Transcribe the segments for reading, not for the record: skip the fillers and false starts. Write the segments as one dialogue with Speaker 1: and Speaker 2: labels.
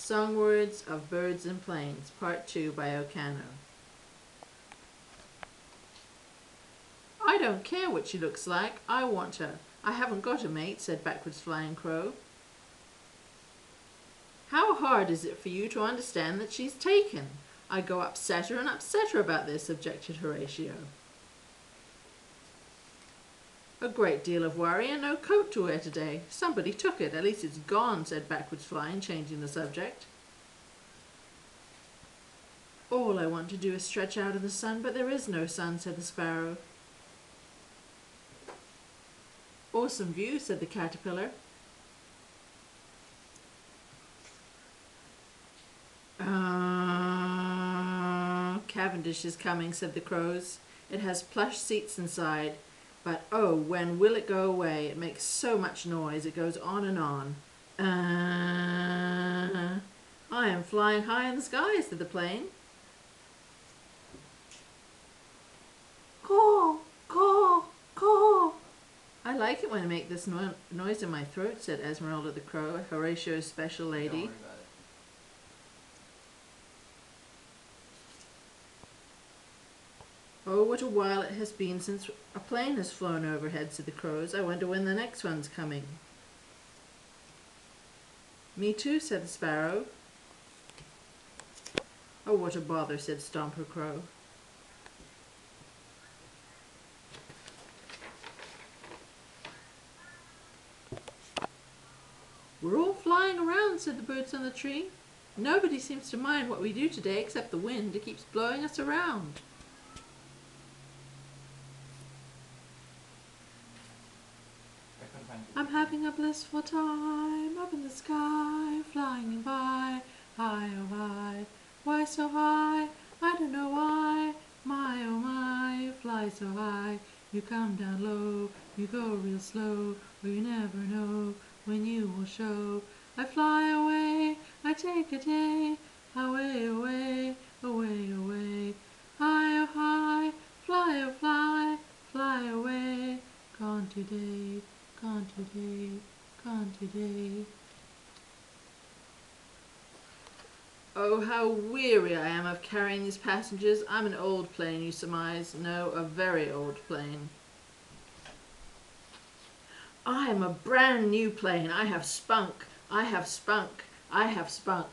Speaker 1: Songwords of Birds and Plains, Part 2 by Okano. I don't care what she looks like. I want her. I haven't got a mate, said Backwards Flying Crow. How hard is it for you to understand that she's taken? I go upset her and upset her about this, objected Horatio. A great deal of worry and no coat to wear today. Somebody took it. At least it's gone, said Backwards Flying, changing the subject. All I want to do is stretch out in the sun, but there is no sun, said the sparrow. Awesome view, said the caterpillar. Cavendish is coming, said the crows. It has plush seats inside, but oh, when will it go away? It makes so much noise. It goes on and on. I am flying high in the sky, said the plane. Caw, caw, caw. I like it when I make this noise in my throat, said Esmeralda the crow, Horatio's special lady.
Speaker 2: Don't worry about it.
Speaker 1: Oh, what a while it has been since a plane has flown overhead, said the crows. I wonder when the next one's coming. Me too, said the sparrow. Oh, what a bother, said Stomper Crow. We're all flying around, said the birds on the tree. Nobody seems to mind what we do today except the wind. It keeps blowing us around. I'm having a blissful time up in the sky, flying by, high oh high. Why so high? I don't know why. My oh my, fly so high. You come down low, you go real slow, or you never know when you will show. I fly away, I take a day, away, away, away, away. High oh high, fly oh fly, fly away. Gone today, gone today, gone today. Oh, how weary I am of carrying these passengers. I'm an old plane, you surmise. No, a very old plane. I am a brand new plane. I have spunk. I have spunk. I have spunk.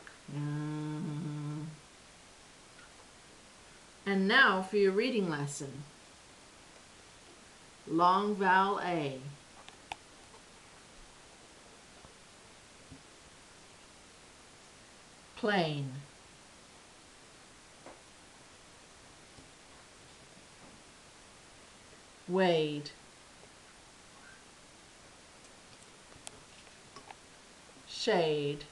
Speaker 1: And now for your reading lesson. Long vowel A. Plane. Wade. Shade.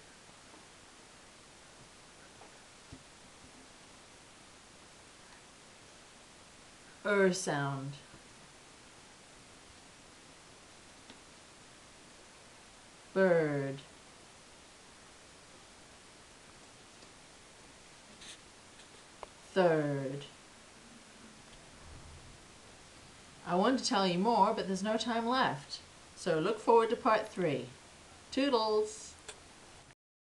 Speaker 1: Sound. Bird. Third. I want to tell you more, but there's no time left. So look forward to part 3. Toodles!